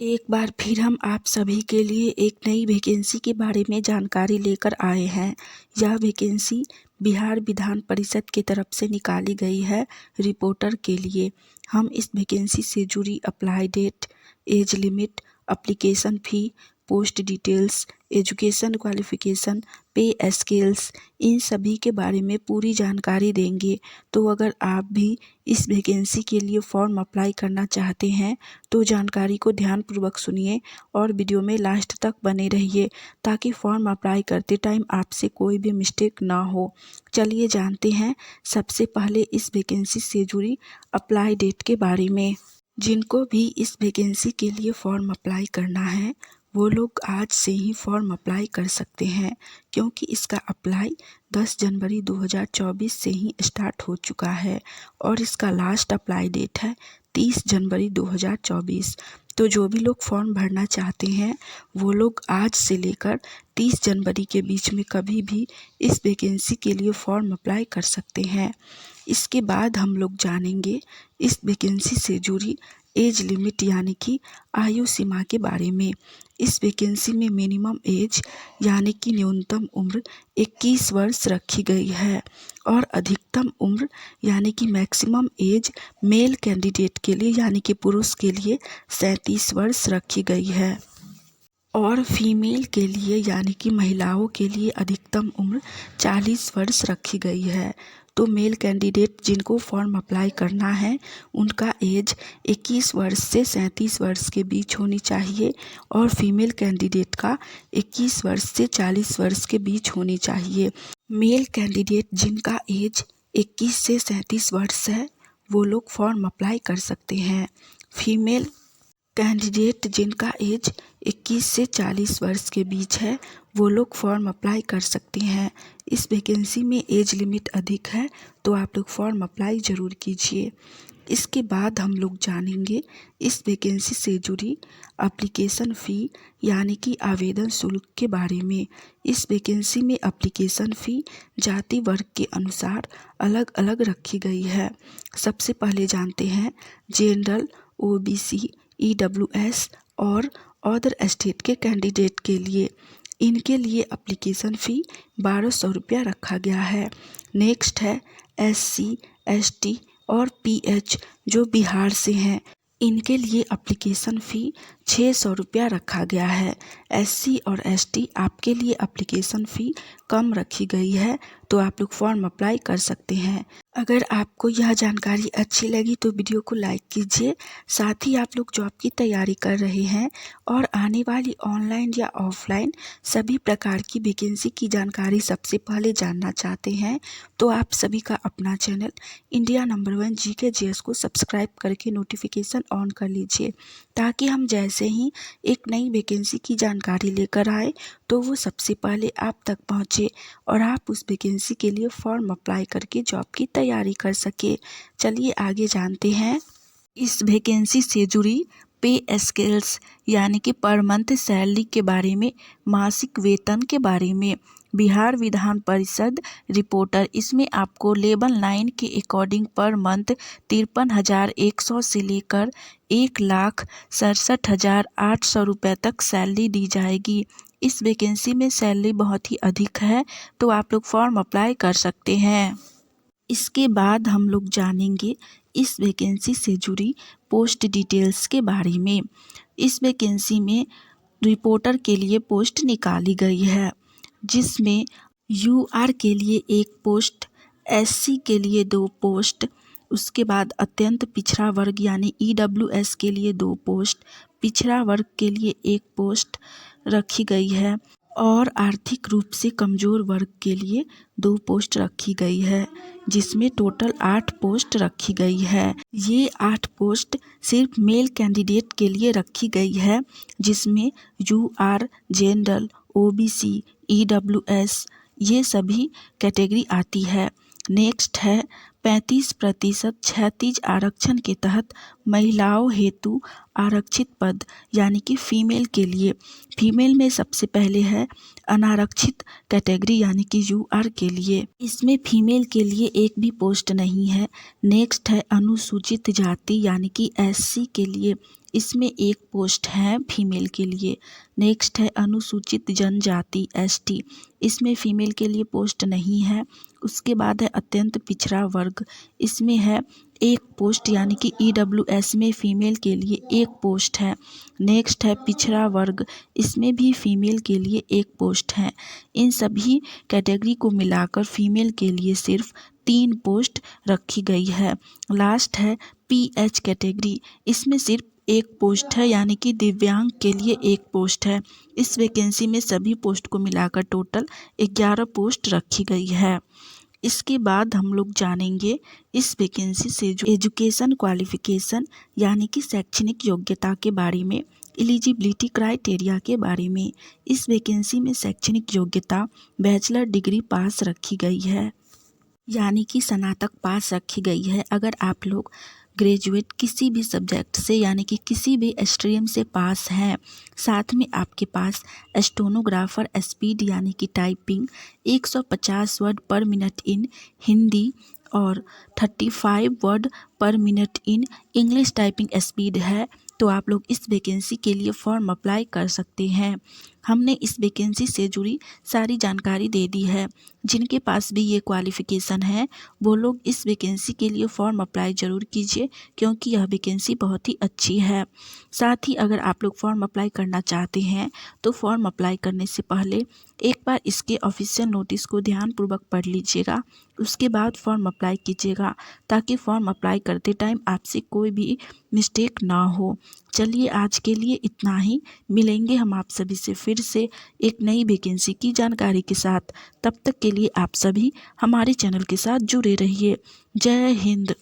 एक बार फिर हम आप सभी के लिए एक नई वैकेंसी के बारे में जानकारी लेकर आए हैं। यह वैकेंसी बिहार विधान परिषद की तरफ से निकाली गई है रिपोर्टर के लिए। हम इस वैकेंसी से जुड़ी apply date, age limit, application fee, post details, education qualification, pay scales, इन सभी के बारे में पूरी जानकारी देंगे। तो अगर आप भी इस वैकेंसी के लिए फॉर्म अप्लाई करना चाहते हैं तो जानकारी को ध्यानपूर्वक सुनिए और वीडियो में लास्ट तक बने रहिए ताकि फॉर्म अप्लाई करते टाइम आपसे कोई भी मिस्टेक ना हो। चलिए जानते हैं सबसे पहले इस वैकेंसी से जुड़ी अप्लाई डेट के बारे में। जिनको भी इस वैकेंसी के लिए फॉर्म अप्लाई करना है वो लोग आज से ही फॉर्म अप्लाई कर सकते हैं, क्योंकि इसका अप्लाई 10 जनवरी 2024 से ही स्टार्ट हो चुका है और इसका लास्ट अप्लाई डेट है 30 जनवरी 2024। तो जो भी लोग फॉर्म भरना चाहते हैं वो लोग आज से लेकर 30 जनवरी के बीच में कभी भी इस वैकेंसी के लिए फॉर्म अप्लाई कर सकते हैं। इसके बाद हम लोग जानेंगे इस वैकेंसी से जुड़ी एज लिमिट यानी कि आयु सीमा के बारे में। इस वैकेंसी में मिनिमम एज यानी कि न्यूनतम उम्र 21 वर्ष रखी गई है और अधिकतम उम्र यानी कि मैक्सिमम एज मेल कैंडिडेट के लिए यानी कि पुरुष के लिए 37 वर्ष रखी गई है और फीमेल के लिए यानी कि महिलाओं के लिए अधिकतम उम्र 40 वर्ष रखी गई है। तो मेल कैंडिडेट जिनको फॉर्म अप्लाई करना है उनका एज 21 वर्ष से 37 वर्ष के बीच होनी चाहिए और फीमेल कैंडिडेट का 21 वर्ष से 40 वर्ष के बीच होनी चाहिए। मेल कैंडिडेट जिनका एज 21 से 37 वर्ष है वो लोग फॉर्म अप्लाई कर सकते हैं। फीमेल कैंडिडेट जिनका एज 21 से 40 वर्ष के बीच है वो लोग फॉर्म अप्लाई कर सकते हैं। इस वैकेंसी में एज लिमिट अधिक है तो आप लोग फॉर्म अप्लाई ज़रूर कीजिए। इसके बाद हम लोग जानेंगे इस वैकेंसी से जुड़ी एप्लीकेशन फ़ी यानी कि आवेदन शुल्क के बारे में। इस वैकेंसी में एप्लीकेशन फ़ी जाति वर्ग के अनुसार अलग अलग रखी गई है। सबसे पहले जानते हैं जनरल, OBC, EWS और अदर स्टेट के कैंडिडेट के लिए। इनके लिए एप्लीकेशन फ़ी 1200 रुपया रखा गया है। नेक्स्ट है SC, ST और PH जो बिहार से हैं, इनके लिए एप्लीकेशन फ़ी 600 रुपया रखा गया है। SC और ST आपके लिए एप्लीकेशन फ़ी कम रखी गई है तो आप लोग फॉर्म अप्लाई कर सकते हैं। अगर आपको यह जानकारी अच्छी लगी तो वीडियो को लाइक कीजिए। साथ ही आप लोग जॉब की तैयारी कर रहे हैं और आने वाली ऑनलाइन या ऑफलाइन सभी प्रकार की वैकेंसी की जानकारी सबसे पहले जानना चाहते हैं तो आप सभी का अपना channel India number 1 GK GS को सब्सक्राइब करके नोटिफिकेशन ऑन कर लीजिए ताकि हम जैसे ही एक नई वैकेंसी की जानकारी लेकर आए तो वो सबसे पहले आप तक पहुँचे और आप उस वैकेंसी के लिए फॉर्म अप्लाई करके जॉब की तैयारी कर सके। चलिए आगे जानते हैं इस वैकेंसी से जुड़ी पे स्केल्स यानी कि पर मंथ सैलरी के बारे में, मासिक वेतन के बारे में। बिहार विधान परिषद रिपोर्टर, इसमें आपको लेवल 9 के अकॉर्डिंग पर मंथ 53,100 से लेकर 1,67,800 रुपये तक सैलरी दी जाएगी। इस वैकेंसी में सैलरी बहुत ही अधिक है तो आप लोग फॉर्म अप्लाई कर सकते हैं। इसके बाद हम लोग जानेंगे इस वैकेंसी से जुड़ी पोस्ट डिटेल्स के बारे में। इस वैकेंसी में रिपोर्टर के लिए पोस्ट निकाली गई है जिसमें UR के लिए 1 पोस्ट, SC के लिए 2 पोस्ट, उसके बाद अत्यंत पिछड़ा वर्ग यानी EWS के लिए 2 पोस्ट, पिछड़ा वर्ग के लिए 1 पोस्ट रखी गई है और आर्थिक रूप से कमज़ोर वर्ग के लिए 2 पोस्ट रखी गई है, जिसमें टोटल 8 पोस्ट रखी गई है। ये 8 पोस्ट सिर्फ मेल कैंडिडेट के लिए रखी गई है जिसमें UR, जनरल, OBC, EWS ये सभी कैटेगरी आती है। नेक्स्ट है 35% क्षैतिज आरक्षण के तहत महिलाओं हेतु आरक्षित पद यानी कि फीमेल के लिए। फीमेल में सबसे पहले है अनारक्षित कैटेगरी यानी कि UR के लिए। इसमें फीमेल के लिए एक भी पोस्ट नहीं है। नेक्स्ट है अनुसूचित जाति यानी कि SC के लिए। इसमें एक पोस्ट है फीमेल के लिए। नेक्स्ट है अनुसूचित जनजाति एसटी, इसमें फीमेल के लिए पोस्ट नहीं है। उसके बाद है अत्यंत पिछड़ा वर्ग, इसमें है एक पोस्ट यानी कि ईडब्ल्यूएस में फीमेल के लिए एक पोस्ट है। नेक्स्ट है पिछड़ा वर्ग, इसमें भी फीमेल के लिए एक पोस्ट है। इन सभी कैटेगरी को मिलाकर फीमेल के लिए सिर्फ 3 पोस्ट रखी गई है। लास्ट है पीएच कैटेगरी, इसमें सिर्फ एक पोस्ट है यानी कि दिव्यांग के लिए एक पोस्ट है। इस वैकेंसी में सभी पोस्ट को मिलाकर टोटल 11 पोस्ट रखी गई है। इसके बाद हम लोग जानेंगे इस वैकेंसी से जो एजुकेशन क्वालिफिकेशन यानी कि शैक्षणिक योग्यता के बारे में, एलिजिबिलिटी क्राइटेरिया के बारे में। इस वैकेंसी में शैक्षणिक योग्यता बैचलर डिग्री पास रखी गई है यानी कि स्नातक पास रखी गई है। अगर आप लोग ग्रेजुएट किसी भी सब्जेक्ट से यानी कि किसी भी स्ट्रीम से पास हैं, साथ में आपके पास स्टेनोग्राफर स्पीड यानी कि टाइपिंग 150 वर्ड पर मिनट इन हिंदी और 35 वर्ड पर minute in English typing speed है, तो आप लोग इस वैकेंसी के लिए फॉर्म अप्लाई कर सकते हैं। हमने इस वैकेंसी से जुड़ी सारी जानकारी दे दी है। जिनके पास भी ये क्वालिफ़िकेशन है वो लोग इस वैकेंसी के लिए फॉर्म अप्लाई ज़रूर कीजिए, क्योंकि यह वैकेंसी बहुत ही अच्छी है। साथ ही अगर आप लोग फॉर्म अप्लाई करना चाहते हैं तो फॉर्म अप्लाई करने से पहले एक बार इसके ऑफिशियल नोटिस को ध्यानपूर्वक पढ़ लीजिएगा, उसके बाद फॉर्म अप्लाई कीजिएगा, ताकि फॉर्म अप्लाई करते टाइम आपसे कोई भी मिस्टेक ना हो। चलिए आज के लिए इतना ही, मिलेंगे हम आप सभी से फिर से एक नई वैकेंसी की जानकारी के साथ। तब तक के लिए आप सभी हमारे चैनल के साथ जुड़े रहिए। जय हिंद।